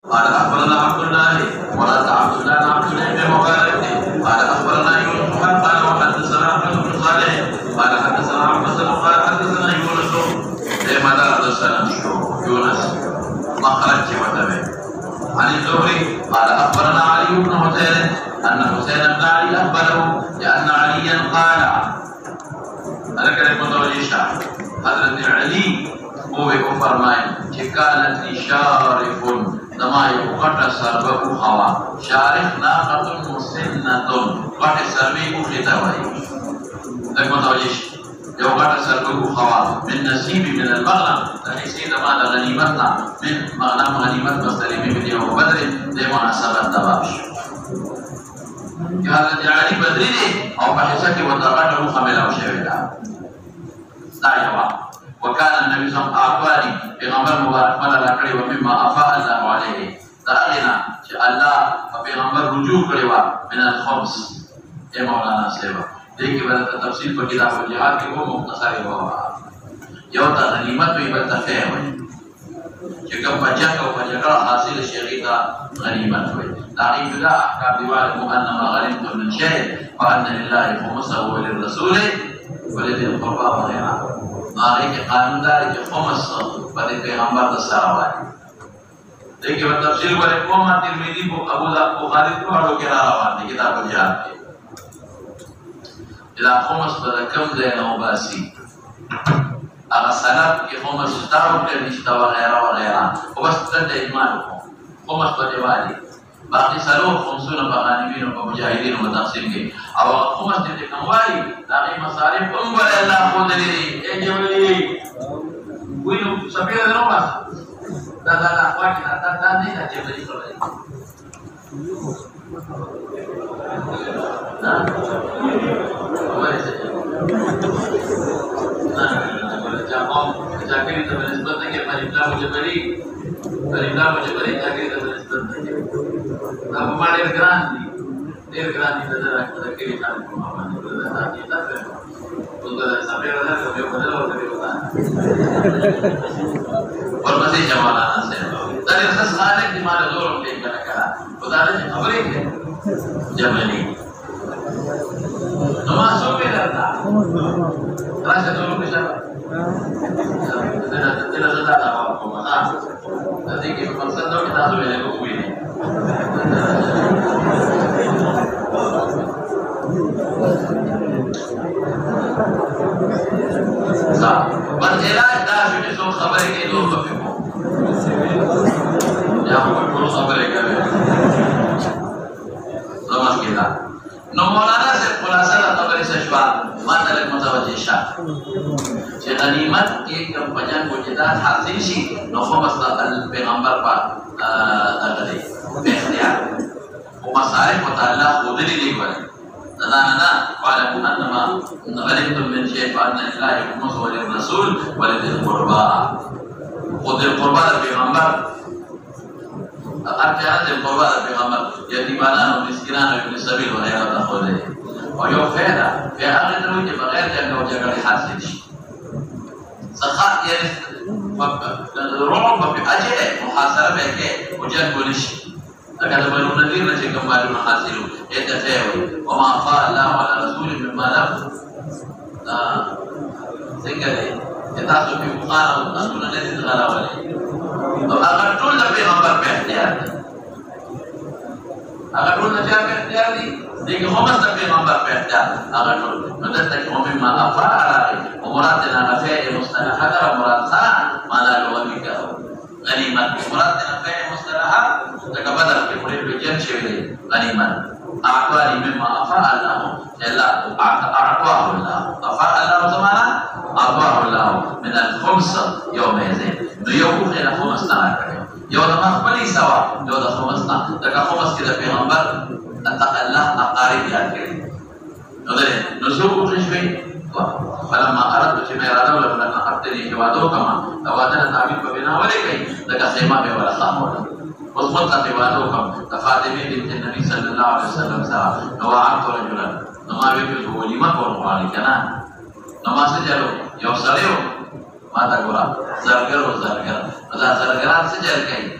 قال أخبرنا عبد الله ولا عبد الله بن مبارك قال أخبرنا يونس قال وحدثنا أحمد بن صالح قال حدثنا عبد الله قال حدثنا يونس لماذا حدثنا يونس مخرج وتبع عن الزهري قال أخبرنا علي بن حسين أن حسين بن علي أخبره لأن عليا قال أنا كلمة متوجهة حضرت علي هو فرمائے كانت لي شارف دما يقطع سربه هوا شارف ناقة مسنة قطع سربه خطوي لك متوجه يقطع سربه هوا من نصيب من المغنم تحسين ما غنيمتنا من مغنم غنيمت مستلمي من يوم بدر دي مناسبة دبابش حضرت علي بدري او بحثك وتقاته خملا وشهدا دعوا وكان النبي صلى الله عليه وسلم پیغمبر مبارک مدد کړي و مما افاء الله عليه داغنا چې الله پیغمبر رجوع کړي و من الخمس اے مولانا سیوا دغه ورته تفصیل په کتاب الجهاد کې وو مختصر و یو ته غنیمت وي بل ته فیه وي چې کوم بچا او بچا حاصل شي دا غنیمت وي داغي بلا احکام دیوال مؤنما غنیمت من شيء وان لله خمسه وللرسول ولذي القربى وغيرها ناری کے قانون داری کہ خمس بدے پیغمبر دسارا والی دیکھیں وہ تفسیر والے قوم ترمذی کو ابو بخاری کو اڑو کے روان دی کتاب الجہاد کے الى خمس بدے کم دے نو باسی اگر سلام کی خمس تاو کے نشتا وغیرہ وغیرہ وہ بس تد ایمان کو خمس بدے والی باقی سلو خمسون بغانمین و مجاہدین و تقسیم کے او خمس دے کموائی داغی مصارف ام بل اللہ خود لی اے جولی وینو سبیل دے نوباس دا اخواکی دا نہیں دا جبلی کرو نا ہمارے سے جاکری تو بنسبت ہے کہ مجبلا مجھے بری جاکری تو بنسبت ہے اب ہمارے گران دی دیر گران دی نظر رکھتا کہ خان کو ہمارے بدلنا کیتا پھر تو سبے رہا کہ بدل ہو گئی ہوتا اور مزے جمالانا سے تارے خاص خالق دی مال زور کے کہا خدا نے خبریں ہے جبلی نماز سو پہ رہتا راجہ تو لوگ شاہ tidak sedar apa apa jadi kita maksud itu kita sudah yang begini berjelas dah sudah so kabar ke dulu tapi yang perlu kabar ke lemas kita nomorana sepulasa atau berisashwa mana lagi mutawajjih syah غنیمت ایک کمپنیان وجدان حاصل شي نو خو مصدق پیغمبر پاک دغه دی اختیار او مصالح متعلق خودلی دی وایي نه قال انما غنیمت من شيء فان الله خمس وللرسول ولذي القربى خود القربى پیغمبر ارجعت القربى پیغمبر یتیمانان و مسکینان و ابن سبیل وغیرہ خود او یو فعلا فی هغه ډول چې بغیر جنگ او جګړې حاصل شي سخاء يعني رعب بأجل محاصرة بك وجنب ونشي لكن بنو النذير نجي كمال محاصره يتفاوي وما أفاء الله على رسول مما لم سنجد يتعصوا في مقارنة رسول الذي تغلى عليه أغر طول پیغمبر باحتیار اغر طول نجا باحتیار دی لیکن خمس پیغمبر باحتیار اغر طول مدد تک مما أفاء على ومرادنا نفاء مصطلحات ومراد خان ما لا لغوي غنيمة مرادنا نفاء مصطلحات تكبدل في مريد بجن شوي غنيمة أعطاني مما أفاء الله إلا أعطاه الله أفاء الله زمانا أعطاه الله من الخمسة يومئذ نيوم إلى خمسة يوم ما خبلي سوا يوم خمسة لك خمس كده پیغمبر أتق الله أقارب يا كريم نزوق شوي فلما أردت ما يرادوا لما نقبتني جوادو كما توادنا تعبير ببنا ولكي لك سيما بي ولا خامولا وصمت جوادو كما تفاطمة بنت النبي صلى الله عليه وسلم سرى نوعات رجلا نما بيجو وليما قرآن كنا نما سجلو يوصليو ما تقول زرگر و زرگر ماذا زرگران سجل كي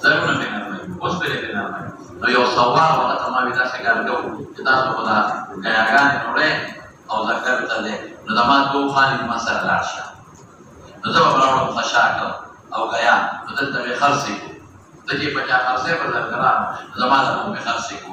saya pun dengar namanya bos beli namanya no yo sawah waktu sama kita sekarang kita sudah gaya kan oleh Allah kata le no damat go khali masal arsha no jab apna khashaka aw gaya no tabi kharsi taji baca kharse badal kara damat ko me kharsi ko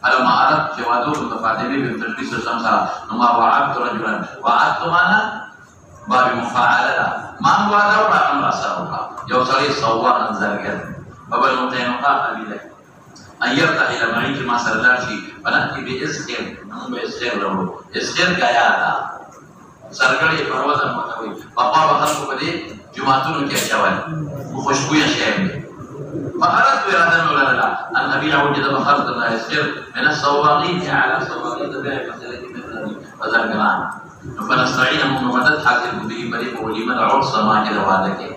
Alam Arab jawadu untuk Fatimi bin Firqi Samsara Nama wa'ab tu rajulan Wa'ab tu mana? Babi mufa'ala Ma'am wa'ada wa'am rasa uka Yau sari sawwa anzargan Babal mutayin uka abidah Ayyar tahila ma'in ki masar larshi Panakti bi izkhir Namun bi izkhir lahu Izkhir gaya ada Sargari parwazan matawi Papa bakal ko padi Jumatun ukia syawal Khushbu yang syahir فأردت إرادة مولانا أن أبيع وجد بخارة الله يسير من الصواغين على صواغين تبعي مسألة مثل وذلك فنستعين ممدد حاكم به بريق ولمن عرص ما كده وعدك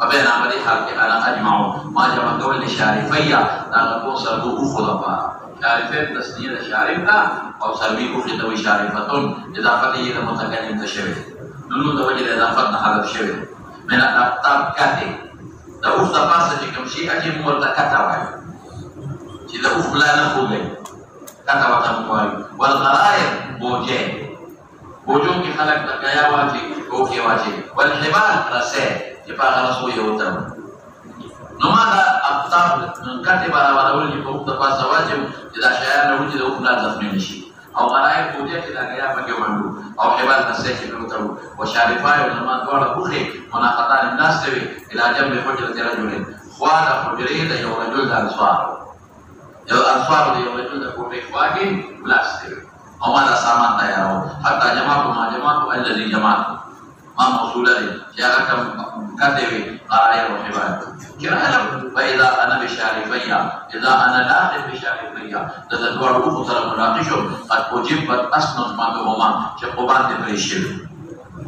وبين عملي حالك أنا أجمع ما جمع قول شارفية لأن أكون سرقوه خضفا شارفين تسنية شارفة أو سربيه خطوي شارفة إضافة إلى متكلم تشبه ننو توجد إضافة حذف شبه من الأقطاب كاتب da uf da passa de kamshi aje morta katawai ci da uf la na khule katawa tam koy wal qaraib bojo ki khalaq da gaya waji o ke waji wal hibal rase ci pa rasul yotam nomada aftab katiba wala wala ko da passa waji da shayar na wuji da uf la zafni shi أو قرايب بوجه كده جاية بقى يومندو أو حبال نسيك يقولوا وشارفاء ولما قال بخي مناقضان الناس تبي إلى جنب حجرة رجلين خوان حجرين ده يوم رجل ده الأنصار ده يوم رجل ده كوري خواجي بلاس تبي أو ماذا سامان تيارو حتى جماعة ما جماعة الذي جماعة ما موصولة لي جاء كم كتبي قرايب وحبال كرهلم فإذا أنا بشارفية إذا أنا داخل بشارفية تدور أخطر مناقشهم قد أجيبت أسنى ما بهما شقوبان تبريشل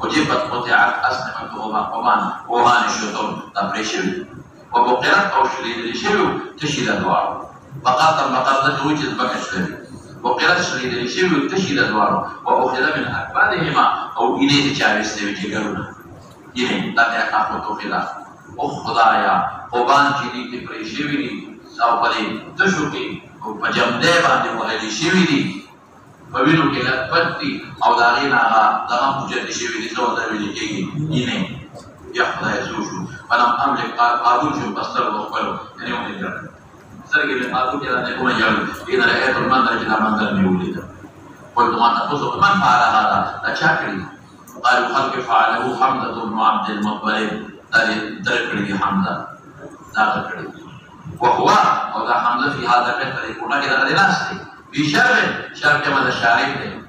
أجيبت قطعت أسنى ما بهما قمان وهان الشطر تبريشل وبقرت أو شريد الشلو تشيد الدوار بقاطا بقاطا وجد بكشل وقرت شريد الشلو تشيد الدوار وأخذ من أكبادهما أو إليه تشارس تبجيقرون إليه لم يكافو توفيلا خدایا خوبان چینی کی پریشوی دی او پدې تشو کې او پجمده باندې وهلي شوی دي په وینو کې لپټ دي او داغینا دغه مجد شوی دي نو دا ویل کېږي ینه یا خدای زوجو فلم املك قابل شو بستر وخپل یعنی ونه کړ سره کې قابل کې نه کومه یو ان رأيت المنظر چې دا منظر مې ولید قلت ما تقصد من فعل هذا لا شاكري قالوا خلق فعله حمزة بن عبد المطلب دركړي حمزه دا درکړي وهو او دا حمزه في هذا البيت يكون كده غير ناس في شرب كما شارب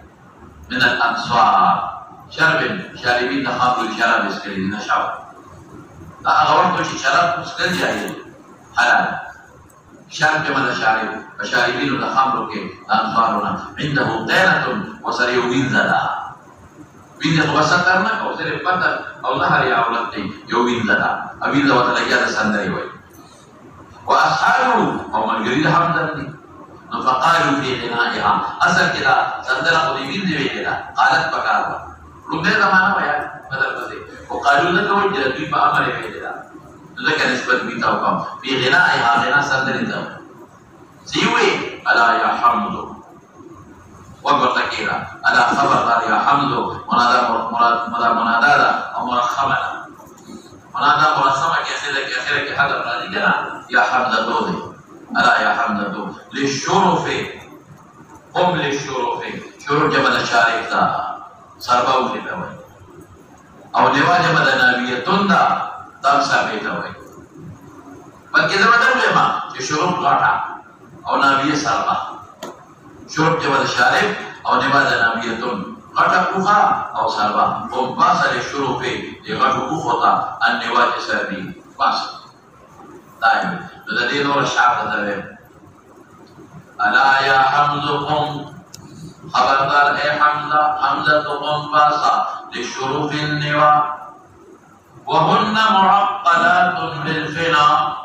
من الانصار شرب شاربين خمر الشراب اسكرين نشاو دا هغه وخت چې شراب اسکل جاي حلال شرب كما شارب فشاربين الخمر کې انصارنا عنده دينه وسريو من زدا وینځه په وسط کرنا او سره پته او ظهر یا اولاد دی یو وینځه دا وینځه وته لګیا د سندري وای واصحابه او ملګری حمزه دي نو فقالوا في غنائها اصل کدا سندره او وینځه ویلا قالت بقال لومبه زمانہ وای بدل پسې او قالوا له کوم چې دوی په امر ویلا ذکر نسبت بیتا وکم في غنائها غنا سندري ته سیوی الا یا حمد وقت كيرا على خبر يا حمد منادى او مرخمه منادى مرخمه كثيره هذا راضي يا حمد دودي الا يا حمد دودي للشرف قم للشرف شرف جبل الشارف ذا سرباو كده او نوا جبل نبي تندا تمسا بيتوي بلکې دا مطلب ما چې شرف غاټه او نبي سربا شرب جبل شارب او نباد نامیتون غټه کوخه او سربا او باسه شروع په غټه کوخه تا ان نواج سربي باس دائم الذين ورشعب ذوي ألا يا حمزكم خبردار اے حمزة تقم باسا لشروف النوا وهن معقلات بالفنا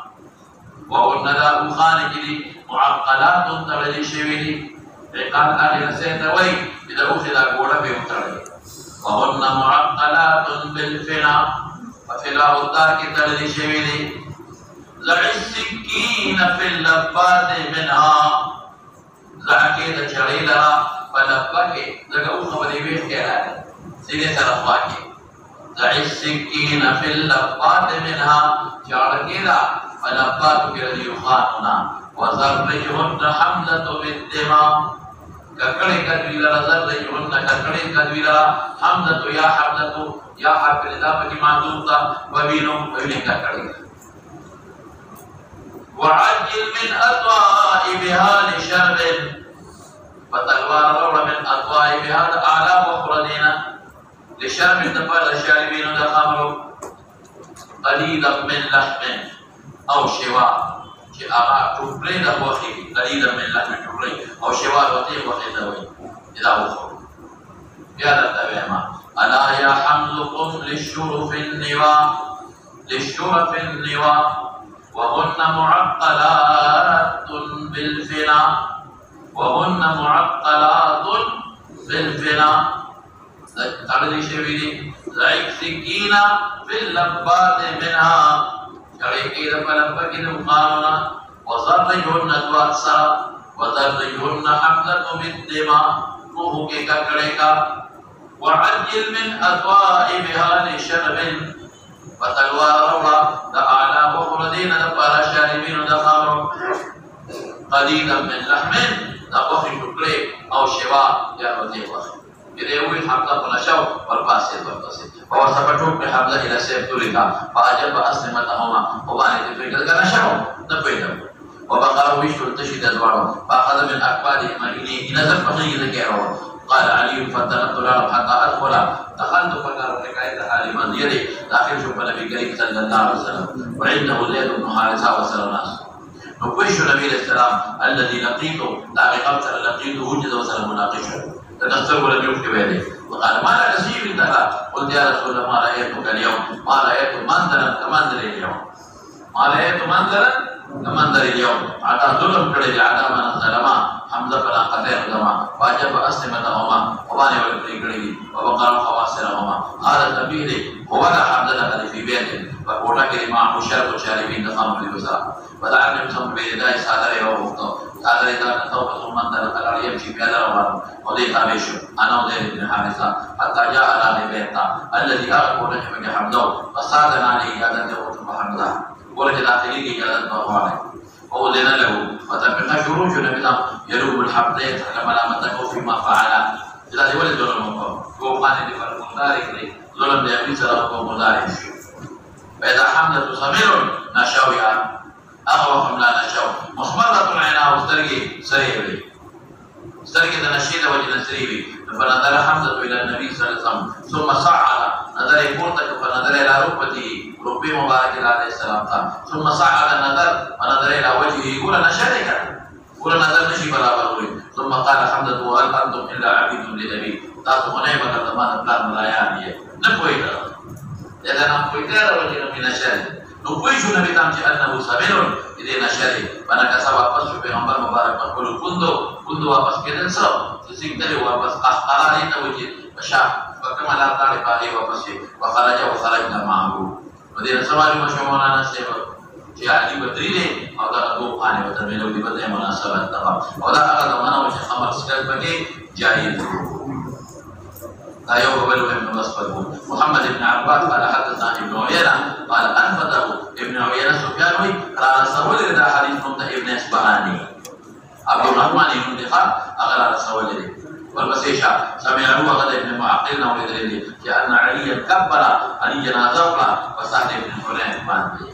وهن لا أخانك لي معقلات تولي شويلي قال آل نسيت وي إذا أخذ أقول بهم تولي وهن معقلات بالفنا وفلا وطاك تولي شويلي زع السكين في اللبات منها زعكي تشغي لها فلبكي زعو خبري بيخ كيرا سيدي سرفاكي زع السكين في اللبات منها شعركي لها فلبات كالذي يخاننا وزرجهن حمزة بالدماء ككري كدويلا زرجهن ككري كدويلا حمزة يا حمزة يا حرف الإضافة معذوفة وبينهم ككري وعجل من أطوائبها لشرب فتلوار روح من أطوائبها أعلى وخردين لشرب تفعل الشاربين دخمر قليلا من لحم أو شواء شيء تفري دخوخي قليلا من لحم تفري أو شواء وطيب وخي دوي إذا أخر يا للتبعما ألا يا حمزكم للشرف النوا وهن معقلات بالفنا تعالى شبيدي زعيك سكينة في اللبات منها شريكي لفلبك المقارنة وزرجهن الوأسرة وزرجهن حمزة بالدماء روحك ككريكا وعجل من أطوائبها لشرب فتلوار رولا دعانا وخردين دفار شاربين دخامر قليلا من لحم دقوخي شكري أو شواء يا رضي الله كده حمزة فنشو والباسد والباسد ووصفتوك بحمزة إلى سيف توليكا فأجب أسلمتهما وباني تفريقا نشو نبينه وبقره ويشو تشد أدواره فأخذ من أكبادهما إليه نزل فخيه ذكره قال علي فتنت له حتى أدخل دخلت فقال حكاية حال منزلي داخل شوف النبي كريم صلى الله عليه وسلم وعنده زيد بن حارثة وسلم الناس نقوش النبي عليه السلام الذي لقيته لا بقبتر لقيته وجد وسلم مناقشه تكسر ولم يفك بيده وقال ما لا نسيب انتهى قلت يا رسول الله ما رأيتك اليوم ما رأيت منزلا كمنزل اليوم ما رأيت منزلا كمنزل اليوم عدا ظلم كريم عدا من الظلماء حمزة فلا قتل دما واجب أسلمتهما وباني والكريم وبقر خواصرهما هذا التبيه هو لا حمزة الذي في بيته فقولا كلمة مشارك الشاربين دخلوا للوزراء ودعا النبي صلى الله عليه وسلم سادري ووقته سادري ذات التوبة ثم انطلق الأرض يمشي في هذا الوقت وضيق بيشه أنا وزيد بن حارثة حتى جاء على بيته الذي أغلق نجم حمزة فصادنا عليه هذا الجوة حمزة ولد داخليه هذا الضوء وأذن له وتبقى شروج النبي يلوم الحمزة كما لامته فيما فعل إذا ولد ظلم هو قال لي فالمضارع ظلم يبي سره مضارع فإذا حمزة صغير نشويها أغوى لا نشو مخمرة عينها واسترقي سريبي استرقي تنشيد وجه سريبي فنظر حمزة إلى النبي صلى الله عليه وسلم ثم صعد نظر يقولتك فنظر إلى ركبته ركبه مبارك عليه السلام ثم صعد النظر ونظر إلى وجهه يقول أنا شركة يقول نظر نشي بلا بروي ثم قال حمزة وهل أنتم إلا عبيد لنبي تاسو غنيمة كتمان بلان ملايانية نقوي إذا نقوي تيرا وجهنا من الشركة نقويش النبي تامشي أنه سمير إذا نشري فنكسب وقصر بغمبر مبارك مقول كندو وقص كده سو تسيكتري وقص قراري نوجه وشاء فكما لا تعرف عليه وقصي وخرجنا معه ودين سواري مشمونا نسيبه شيء عجيب بدريني أو دا أدوب خاني وتنميلو دي بدأ مناسبة تقام أو دا أغد منا وشي خمر سكال بكي جايد أيوه بلو ابن مسفر محمد بن عباد قال حدثنا ابن عيينة قال أنفذه ابن عيينة سفيانوي قال سوال إذا حديث نمت ابن إسبهاني عبد الرحمن بن دخان أغلى سوال إذا والبسيشة سمعه وغدا ابن معقل وإذن لأن عليا كبر علي جنازة وسهل بن حنين مانتي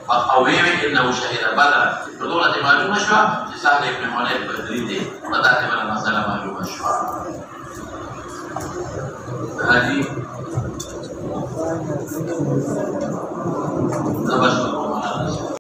فقويمي إنه شهد بدرا بطولة معلومة شوى لسهل بن حنين بدريدي وذات من المسألة معلومة شوى هذه